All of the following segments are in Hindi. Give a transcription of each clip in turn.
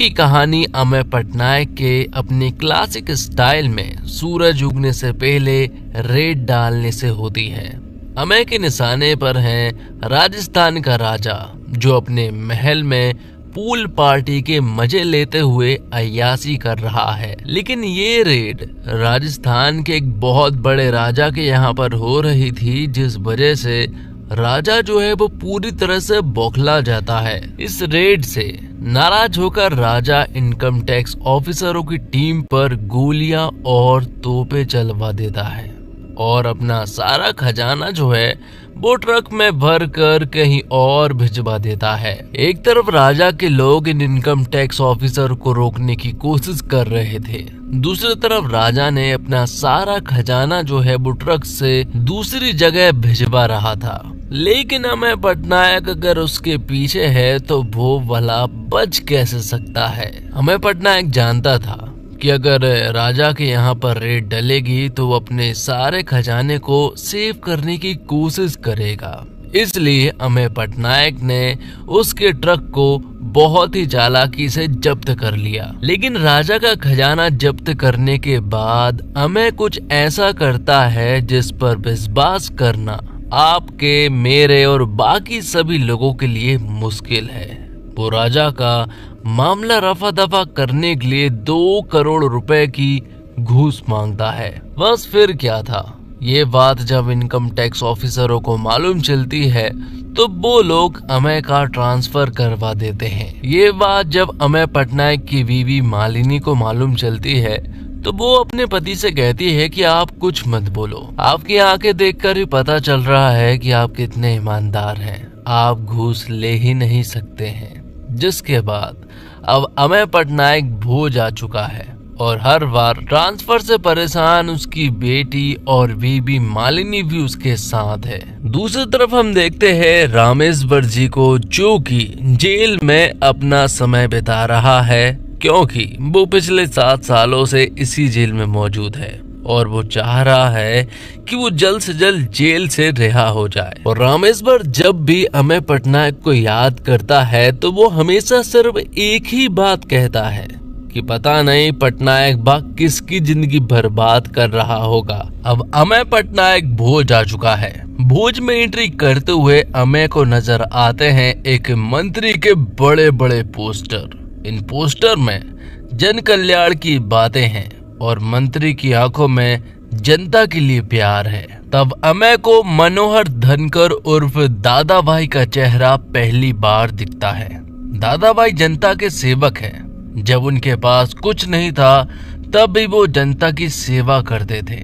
की कहानी अमेय पटनायक के अपने क्लासिक स्टाइल में सूरज उगने से पहले रेड डालने से होती है। अमेय के निशाने पर है राजस्थान का राजा, जो अपने महल में पूल पार्टी के मजे लेते हुए अय्यासी कर रहा है। लेकिन ये रेड राजस्थान के एक बहुत बड़े राजा के यहाँ पर हो रही थी, जिस वजह से राजा जो है वो पूरी तरह से बौखला जाता है। इस रेड से नाराज होकर राजा इनकम टैक्स ऑफिसरों की टीम पर गोलियां और तोपें चलवा देता है और अपना सारा खजाना जो है वो ट्रक में भर कर कहीं और भिजवा देता है। एक तरफ राजा के लोग इन इनकम टैक्स ऑफिसर को रोकने की कोशिश कर रहे थे, दूसरी तरफ राजा ने अपना सारा खजाना जो है वो ट्रक से दूसरी जगह भिजवा रहा था। लेकिन अमेय पटनायक अगर उसके पीछे है तो वो भला बच कैसे सकता है। अमेय पटनायक जानता था कि अगर राजा के यहाँ पर रेड डलेगी तो वो अपने सारे खजाने को सेव करने की कोशिश करेगा। इसलिए अमेय पटनायक ने उसके ट्रक को बहुत ही चालाकी से जब्त कर लिया। लेकिन राजा का खजाना जब्त करने के बाद अमेय कुछ ऐसा करता है जिस पर विश्वास करना आपके, मेरे और बाकी सभी लोगों के लिए मुश्किल है। वो राजा का मामला रफा दफा करने के लिए 2 करोड़ रुपए की घूस मांगता है। बस फिर क्या था, ये बात जब इनकम टैक्स ऑफिसरों को मालूम चलती है तो वो लोग अमेय का ट्रांसफर करवा देते हैं। ये बात जब अमेय पटनायक की बीवी मालिनी को मालूम चलती है तो वो अपने पति से कहती है कि आप कुछ मत बोलो, आपकी आंखें देखकर ही पता चल रहा है कि आप कितने ईमानदार हैं, आप घूस ले ही नहीं सकते हैं। जिसके बाद अब अमेय पटनायक भोज आ चुका है और हर बार ट्रांसफर से परेशान उसकी बेटी और बीबी मालिनी भी उसके साथ है। दूसरी तरफ हम देखते हैं रामेश्वर जी को, जो कि जेल में अपना समय बिता रहा है, क्योंकि वो पिछले 7 सालों से इसी जेल में मौजूद है और वो चाह रहा है कि वो जल्द से जल्द जेल से रिहा हो जाए। और रामेश्वर जब भी अमेय पटनायक को याद करता है तो वो हमेशा सिर्फ एक ही बात कहता है कि पता नहीं पटनायक बा किसकी जिंदगी बर्बाद कर रहा होगा। अब अमेय पटनायक भोज आ चुका है। भोज में एंट्री करते हुए अमेय को नजर आते हैं एक मंत्री के बड़े बड़े पोस्टर। इन पोस्टर में जन कल्याण की बातें हैं और मंत्री की आंखों में जनता के लिए प्यार है। तब अमेय को मनोहर धनकर उर्फ दादा भाई का चेहरा पहली बार दिखता है। दादा भाई जनता के सेवक हैं। जब उनके पास कुछ नहीं था तब भी वो जनता की सेवा करते थे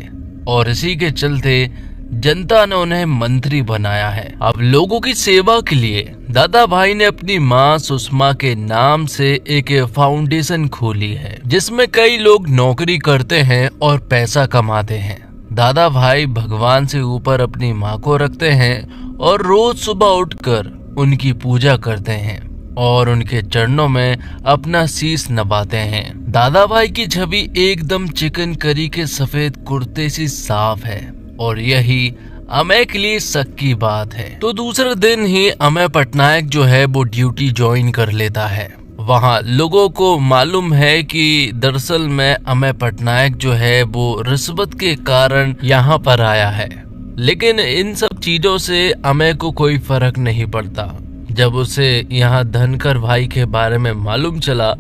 और इसी के चलते जनता ने उन्हें मंत्री बनाया है। अब लोगों की सेवा के लिए दादा भाई ने अपनी मां सुषमा के नाम से एक फाउंडेशन खोली है, जिसमें कई लोग नौकरी करते हैं और पैसा कमाते हैं। दादा भाई भगवान से ऊपर अपनी मां को रखते हैं और रोज सुबह उठकर उनकी पूजा करते हैं और उनके चरणों में अपना शीश नवाते हैं। दादा भाई की छवि एकदम चिकन करी के सफेद कुर्ते सी साफ है और यही अमेय के लिए शक की बात है। तो दूसरे दिन ही अमेय पटनायक जो है वो ड्यूटी ज्वाइन कर लेता है। वहाँ लोगों को मालूम है कि दरअसल में अमेय पटनायक जो है वो रिश्वत के कारण यहाँ पर आया है। लेकिन इन सब चीजों से अमेय को कोई फर्क नहीं पड़ता। जब उसे यहाँ धनकर भाई के बारे में मालूम चला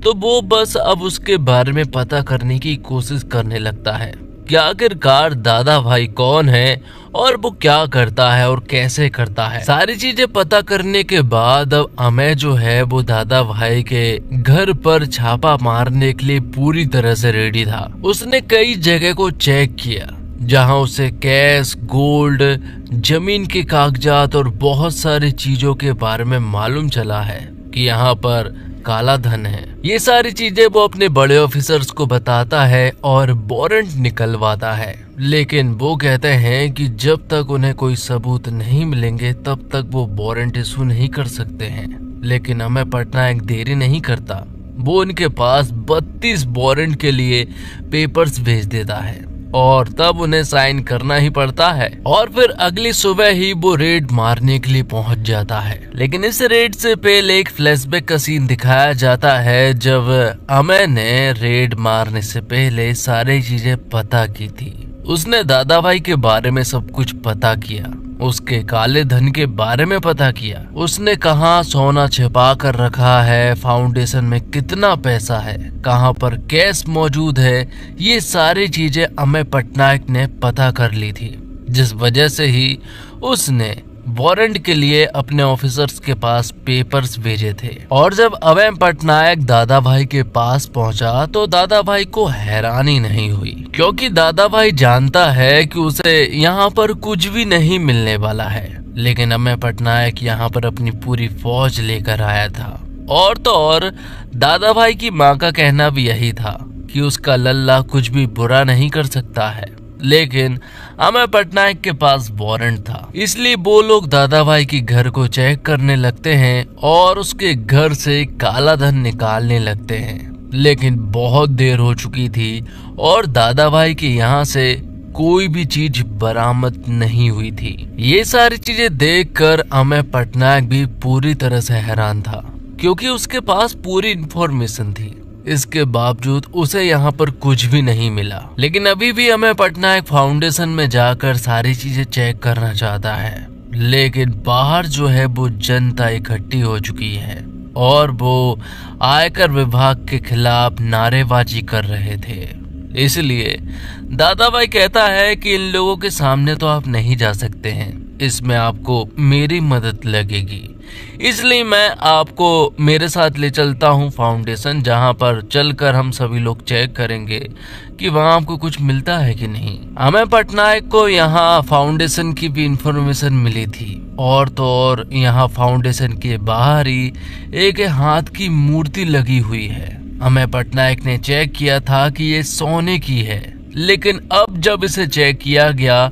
तो वो बस अब उसके बारे में पता करने की कोशिश करने लगता है कि आखिरकार दादा भाई कौन है और वो क्या करता है और कैसे करता है। सारी चीजें पता करने के बाद अब अमेय जो है वो दादा भाई के घर पर छापा मारने के लिए पूरी तरह से रेडी था। उसने कई जगह को चेक किया जहां उसे कैश, गोल्ड, जमीन के कागजात और बहुत सारी चीजों के बारे में मालूम चला है कि यहाँ पर काला धन है। ये सारी चीजें वो अपने बड़े ऑफिसर्स को बताता है और वारंट निकलवाता है। लेकिन वो कहते हैं कि जब तक उन्हें कोई सबूत नहीं मिलेंगे तब तक वो वारंट इशू नहीं कर सकते हैं। लेकिन अमेय पटनायक देरी नहीं करता, वो उनके पास 32 वारंट के लिए पेपर्स भेज देता है और तब उन्हें साइन करना ही पड़ता है और फिर अगली सुबह ही वो रेड मारने के लिए पहुंच जाता है। लेकिन इस रेड से पहले एक फ्लैशबैक का सीन दिखाया जाता है जब अमय ने रेड मारने से पहले सारी चीजें पता की थी। उसने दादा भाई के बारे में सब कुछ पता किया, उसके काले धन के बारे में पता किया, उसने कहाँ सोना छिपा कर रखा है, फाउंडेशन में कितना पैसा है, कहाँ पर कैश मौजूद है, ये सारी चीजें अमय पटनायक ने पता कर ली थी। जिस वजह से ही उसने वारंट के लिए अपने ऑफिसर्स के पास पेपर्स भेजे थे। और जब अमय पटनायक दादा भाई के पास पहुंचा तो दादा भाई को हैरानी नहीं हुई, क्योंकि दादा भाई जानता है कि उसे यहाँ पर कुछ भी नहीं मिलने वाला है। लेकिन अमय पटनायक यहाँ पर अपनी पूरी फौज लेकर आया था। और तो और दादा भाई की माँ का कहना भी यही था कि उसका लल्ला कुछ भी बुरा नहीं कर सकता है। लेकिन अमय पटनायक के पास वारंट था, इसलिए वो लोग दादा भाई के घर को चेक करने लगते हैं और उसके घर से काला धन निकालने लगते हैं। लेकिन बहुत देर हो चुकी थी और दादा भाई के यहाँ से कोई भी चीज बरामद नहीं हुई थी। ये सारी चीजें देखकर अमय पटनायक भी पूरी तरह से हैरान था, क्योंकि उसके पास पूरी इंफॉर्मेशन थी। इसके बावजूद उसे यहाँ पर कुछ भी नहीं मिला। लेकिन अभी भी अमय पटनायक फाउंडेशन में जाकर सारी चीजें चेक करना चाहता है। लेकिन बाहर जो है वो जनता इकट्ठी हो चुकी है और वो आयकर विभाग के खिलाफ नारेबाजी कर रहे थे। इसलिए दादा भाई कहता है कि इन लोगों के सामने तो आप नहीं जा सकते हैं, इसमें आपको मेरी मदद लगेगी। इसलिए मैं आपको मेरे साथ ले चलता हूँ फाउंडेशन, जहाँ पर चलकर हम सभी लोग चेक करेंगे कि वहाँ आपको कुछ मिलता है कि नहीं। अमय पटनायक को यहाँ फाउंडेशन की भी इंफॉर्मेशन मिली थी और तो और यहाँ फाउंडेशन के बाहर ही एक हाथ की मूर्ति लगी हुई है। अमय पटनायक ने चेक किया था कि ये सोने की है, लेकिन अब जब इसे चेक किया गया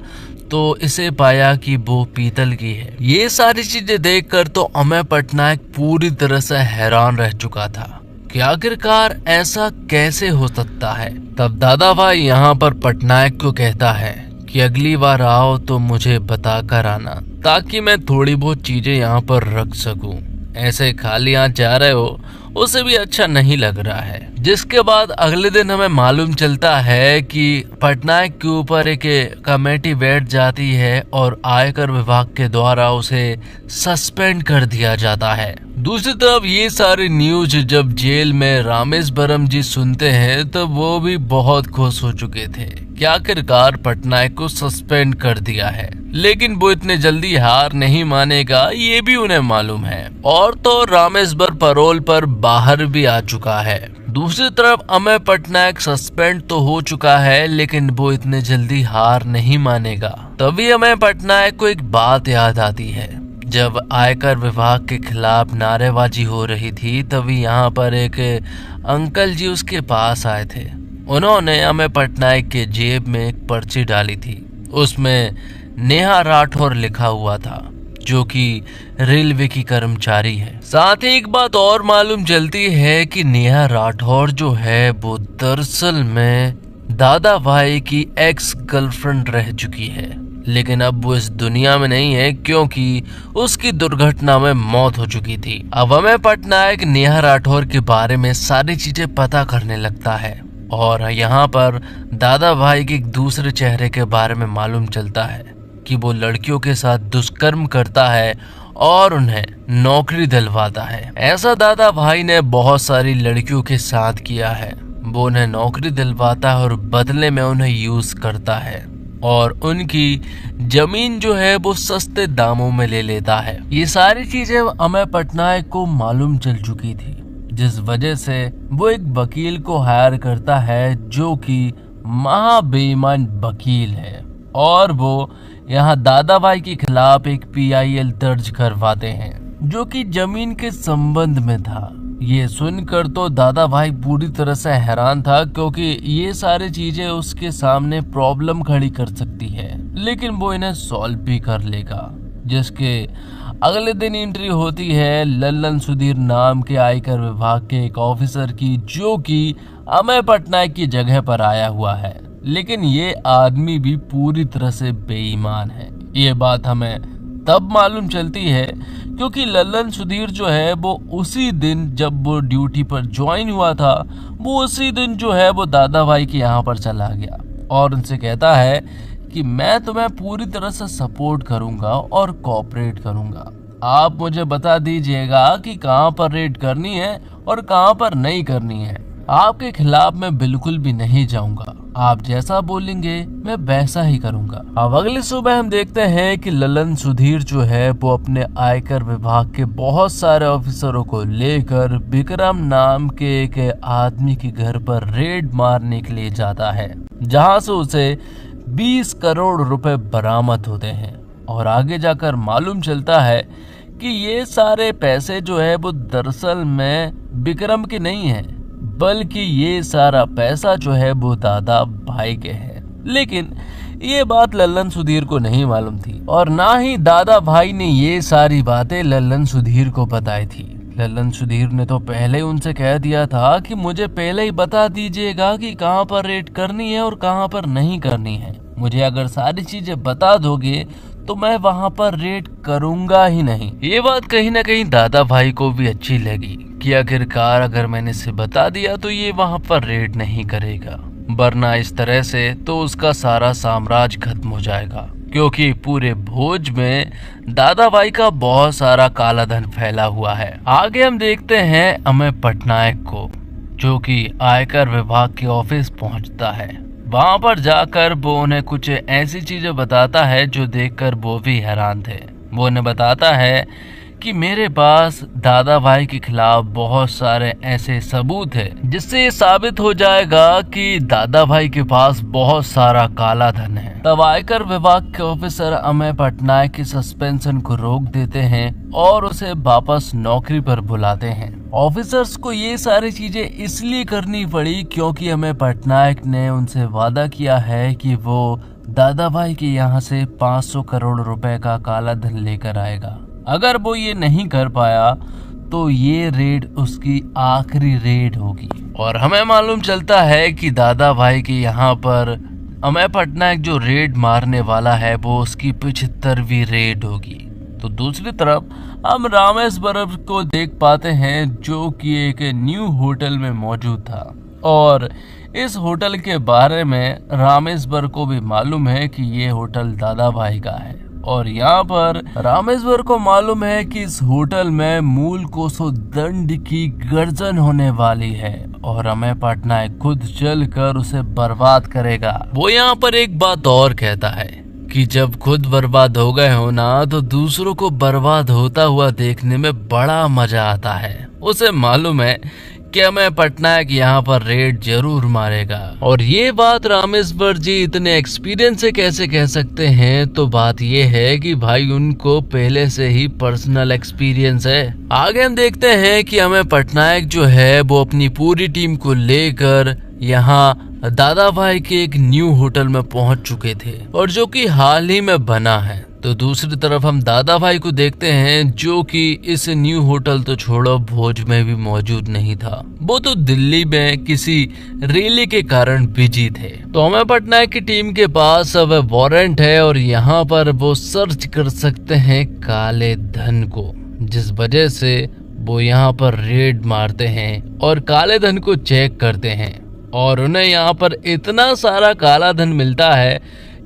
तो इसे पाया कि वो पीतल की है। ये सारी चीजें देखकर तो अमय पटनायक पूरी तरह से हैरान रह चुका था कि आखिरकार ऐसा कैसे हो सकता है। तब दादा भाई यहाँ पर पटनायक को कहता है कि अगली बार आओ तो मुझे बता कर आना, ताकि मैं थोड़ी बहुत चीजें यहाँ पर रख सकूं। ऐसे खाली हाथ जा रहे हो उसे भी अच्छा नहीं लग रहा है। जिसके बाद अगले दिन हमें मालूम चलता है कि पटनायक के ऊपर एक कमेटी बैठ जाती है और आयकर विभाग के द्वारा उसे सस्पेंड कर दिया जाता है। दूसरी तरफ ये सारी न्यूज जब जेल में रामेश्वरम जी सुनते हैं तो वो भी बहुत खुश हो चुके थे कि आखिरकार पटनायक को सस्पेंड कर दिया है। लेकिन वो इतने जल्दी हार नहीं मानेगा, ये भी उन्हें मालूम है। और तो रामेश्वर परोल पर बाहर भी आ चुका है। दूसरी तरफ अमय पटनायक सस्पेंड तो हो चुका है, लेकिन वो इतने जल्दी हार नहीं मानेगा। तभी अमय पटनायक को एक बात याद आती है। जब आयकर विभाग के खिलाफ नारेबाजी हो रही थी तभी यहाँ पर एक अंकल जी उसके पास आए थे। उन्होंने अमय पटनायक के जेब में एक पर्ची डाली थी, उसमें नेहा राठौर लिखा हुआ था, जो कि रेलवे की कर्मचारी है। साथ ही एक बात और मालूम चलती है कि नेहा राठौर जो है वो दरअसल में दादा भाई की एक्स गर्लफ्रेंड रह चुकी है, लेकिन अब वो इस दुनिया में नहीं है क्योंकि उसकी दुर्घटना में मौत हो चुकी थी। अब अमय पटनायक नेहा राठौर के बारे में सारी चीजें पता करने लगता है और यहाँ पर दादा भाई के एक दूसरे चेहरे के बारे में मालूम चलता है कि वो लड़कियों के साथ दुष्कर्म करता है और उन्हें नौकरी दिलवाता है। ऐसा दादा भाई ने बहुत सारी लड़कियों के साथ किया है। वो उन्हें नौकरी दिलवाता है और बदले में उन्हें यूज करता है और उनकी जमीन जो है वो सस्ते दामों में ले लेता है। ये सारी चीजें अमय पटनायक को मालूम चल चुकी थी, जिस वजह से वो एक वकील को हायर करता है जो कि महाबेईमान वकील है और वो यहाँ दादा भाई के खिलाफ एक PIL दर्ज करवाते हैं जो कि जमीन के संबंध में था। ये सुनकर तो दादा भाई पूरी तरह से हैरान था, क्योंकि ये सारी चीजें उसके सामने प्रॉब्लम खड़ी कर सकती है, लेकिन वो इन्हें सॉल्व भी कर लेगा। जिसके अगले दिन एंट्री होती है लल्लन सुधीर नाम के आयकर विभाग के एक ऑफिसर की, जो कि अमय पटनायक की जगह पर आया हुआ है। लेकिन ये आदमी भी पूरी तरह से बेईमान है। ये बात हमें तब मालूम चलती है क्योंकि लल्लन सुधीर जो है वो उसी दिन जब वो ड्यूटी पर ज्वाइन हुआ था, वो उसी दिन जो है वो दादा भाई के यहाँ पर चला गया और उनसे कहता है कि मैं तुम्हें पूरी तरह से सपोर्ट करूंगा और कोऑपरेट करूंगा। आप मुझे बता दीजिएगा कि कहाँ पर रेड करनी है और कहाँ पर नहीं करनी है। आपके खिलाफ मैं बिल्कुल भी नहीं जाऊंगा। आप जैसा बोलेंगे मैं वैसा ही करूंगा। अब अगली सुबह हम देखते हैं कि लल्लन सुधीर जो है वो अपने आयकर विभाग के बहुत सारे ऑफिसरों को लेकर विक्रम नाम के एक आदमी के घर पर रेड मारने के लिए जाता है, जहां से उसे 20 करोड़ रुपए बरामद होते हैं। और आगे जाकर मालूम चलता है कि ये सारे पैसे जो है वो दरअसल में विक्रम के नहीं है, बल्कि ये सारा पैसा जो है वो दादा भाई के है। लेकिन ये बात लल्लन सुधीर को नहीं मालूम थी और ना ही दादा भाई ने ये सारी बातें लल्लन सुधीर को बताई थी। लल्लन सुधीर ने तो पहले ही उनसे कह दिया था कि मुझे पहले ही बता दीजिएगा कि कहाँ पर रेड करनी है और कहाँ पर नहीं करनी है। मुझे अगर सारी चीजें बता दोगे तो मैं वहाँ पर रेड करूंगा ही नहीं। ये बात कहीं ना कहीं दादा भाई को भी अच्छी लगी कि आखिरकार अगर मैंने इसे बता दिया तो ये वहाँ पर रेड नहीं करेगा, वरना इस तरह से तो उसका सारा साम्राज्य खत्म हो जाएगा, क्योंकि पूरे भोज में दादा भाई का बहुत सारा काला धन फैला हुआ है। आगे हम देखते हैं अमेय पटनायक को, जो कि आयकर विभाग के ऑफिस पहुंचता है। वहां पर जाकर वो उन्हें कुछ ऐसी चीजें बताता है जो देखकर वो भी हैरान थे। वो उन्हें बताता है कि मेरे पास दादा भाई के खिलाफ बहुत सारे ऐसे सबूत है जिससे ये साबित हो जाएगा कि दादा भाई के पास बहुत सारा काला धन है। तब आयकर विभाग के ऑफिसर अमेय पटनायक की सस्पेंशन को रोक देते हैं और उसे वापस नौकरी पर बुलाते हैं। ऑफिसर्स को ये सारी चीजें इसलिए करनी पड़ी क्योंकि अमेय पटनायक ने उनसे वादा किया है कि वो दादा भाई के यहाँ से 500 करोड़ रुपए का काला धन लेकर आएगा। अगर वो ये नहीं कर पाया तो ये रेड उसकी आखिरी रेड होगी। और हमें मालूम चलता है कि दादा भाई के यहाँ पर अमेय पटनायक जो रेड मारने वाला है वो उसकी 75वीं रेड होगी। तो दूसरी तरफ हम रामेश्वरम को देख पाते हैं, जो कि एक न्यू होटल में मौजूद था और इस होटल के बारे में रामेश्वर को भी मालूम है कि ये होटल दादा भाई का है। और यहाँ पर रामेश्वर को मालूम है कि इस होटल में मूल कोसों दंड की गर्जन होने वाली है और अमेय पटनायक खुद चलकर उसे बर्बाद करेगा। वो यहाँ पर एक बात और कहता है कि जब खुद बर्बाद हो गए हो ना तो दूसरों को बर्बाद होता हुआ देखने में बड़ा मजा आता है। उसे मालूम है कि अमेय पटनायक यहाँ पर रेड जरूर मारेगा। और ये बात रामेश्वर जी इतने एक्सपीरियंस से कैसे कह सकते हैं, तो बात ये है कि भाई उनको पहले से ही पर्सनल एक्सपीरियंस है। आगे हम देखते हैं कि अमेय पटनायक जो है वो अपनी पूरी टीम को लेकर यहाँ दादा भाई के एक न्यू होटल में पहुंच चुके थे और जो कि हाल ही में बना है। तो दूसरी तरफ हम दादा भाई को देखते हैं, जो कि इस न्यू होटल तो छोड़ो भोज में भी मौजूद नहीं था, वो तो दिल्ली में किसी रैली के कारण बिजी थे। तो अमेय पटनायक की टीम के पास अब वारंट है और यहाँ पर वो सर्च कर सकते हैं काले धन को, जिस वजह से वो यहाँ पर रेड मारते हैं और काले धन को चेक करते हैं। और उन्हें यहाँ पर इतना सारा काला धन मिलता है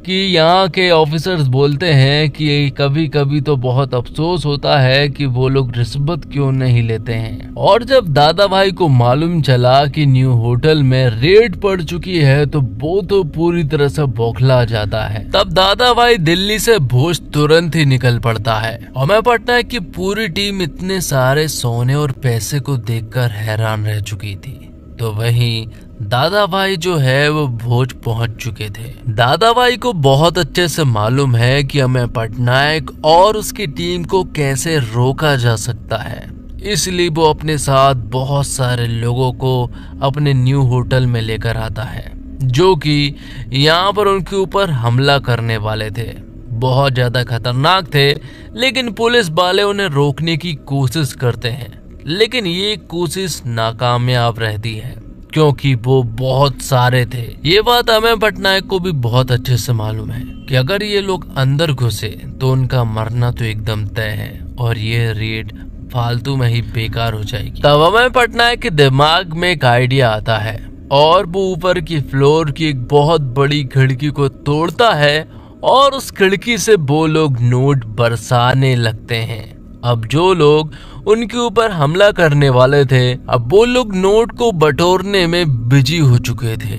कि यहाँ के ऑफिसर्स बोलते हैं कि कभी कभी तो बहुत अफसोस होता है कि वो लोग रिश्वत क्यों नहीं लेते हैं। और जब दादा भाई को मालूम चला कि न्यू होटल में रेड पड़ चुकी है तो वो तो पूरी तरह से बौखला जाता है। तब दादा भाई दिल्ली से भोज तुरंत ही निकल पड़ता है। अमेय पटनायक की पूरी टीम इतने सारे सोने और पैसे को देखकर हैरान रह चुकी थी। तो वहीं दादा भाई जो है वो भोज पहुंच चुके थे। दादा भाई को बहुत अच्छे से मालूम है कि अमेय पटनायक और उसकी टीम को कैसे रोका जा सकता है, इसलिए वो अपने साथ बहुत सारे लोगों को अपने न्यू होटल में लेकर आता है, जो कि यहाँ पर उनके ऊपर हमला करने वाले थे। बहुत ज्यादा खतरनाक थे, लेकिन पुलिस वाले उन्हें रोकने की कोशिश करते हैं, लेकिन ये कोशिश नाकामयाब रहती है क्योंकि वो बहुत सारे थे। ये बात अमेय पटनायक को भी बहुत अच्छे से मालूम है कि अगर ये लोग अंदर घुसे तो उनका मरना तो एकदम तय है और ये रेड फालतू में ही बेकार हो जाएगी। तब अमेय पटनायक के दिमाग में एक आइडिया आता है और वो ऊपर की फ्लोर की एक बहुत बड़ी खिड़की को तोड़ता है और उस खिड़की से वो लोग नोट बरसाने लगते हैं। अब जो लोग उनके ऊपर हमला करने वाले थे, अब वो लोग नोट को बटोरने में बिजी हो चुके थे।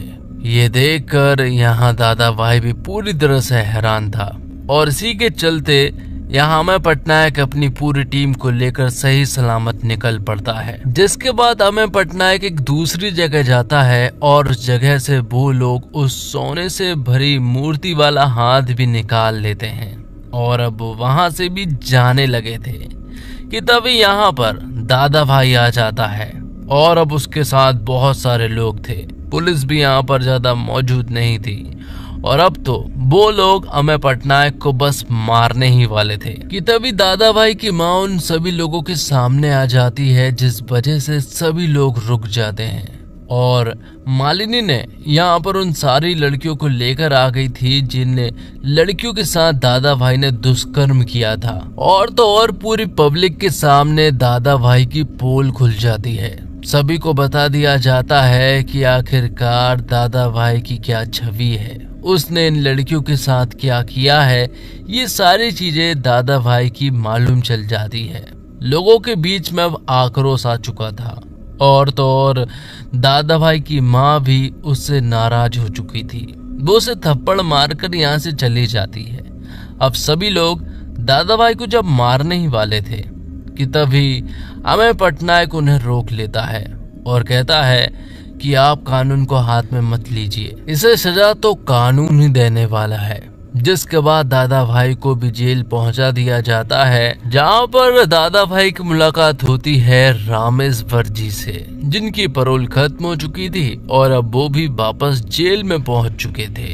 ये देखकर यहाँ दादा भाई भी पूरी तरह से हैरान था और इसी के चलते यहाँ अमेय पटनायक अपनी पूरी टीम को लेकर सही सलामत निकल पड़ता है। जिसके बाद अमेय पटनायक एक दूसरी जगह जाता है और उस जगह से वो लोग उस सोने से भरी मूर्ति वाला हाथ भी निकाल लेते हैं और अब वहां से भी जाने लगे थे कि तभी यहाँ पर दादा भाई आ जाता है और अब उसके साथ बहुत सारे लोग थे। पुलिस भी यहाँ पर ज्यादा मौजूद नहीं थी और अब तो वो लोग अमेय पटनायक को बस मारने ही वाले थे कि तभी दादा भाई की माँ उन सभी लोगों के सामने आ जाती है, जिस वजह से सभी लोग रुक जाते हैं। और मालिनी ने यहाँ पर उन सारी लड़कियों को लेकर आ गई थी जिन लड़कियों के साथ दादा भाई ने दुष्कर्म किया था। और तो और पूरी पब्लिक के सामने दादा भाई की पोल खुल जाती है। सभी को बता दिया जाता है कि आखिरकार दादा भाई की क्या छवि है, उसने इन लड़कियों के साथ क्या किया है, ये सारी चीजें दादा भाई की मालूम चल जाती है। लोगों के बीच में अब आक्रोश आ चुका था और तो और दादा भाई की माँ भी उससे नाराज हो चुकी थी। वो उसे थप्पड़ मारकर यहाँ से चली जाती है। अब सभी लोग दादा भाई को जब मारने ही वाले थे कि तभी अमेय पटनायक उन्हें रोक लेता है और कहता है कि आप कानून को हाथ में मत लीजिए, इसे सजा तो कानून ही देने वाला है। जिसके बाद दादा भाई को भी जेल पहुंचा दिया जाता है, जहां पर दादा भाई की मुलाकात होती है रामेश्वर जी से, जिनकी पैरोल खत्म हो चुकी थी और अब वो भी वापस जेल में पहुंच चुके थे।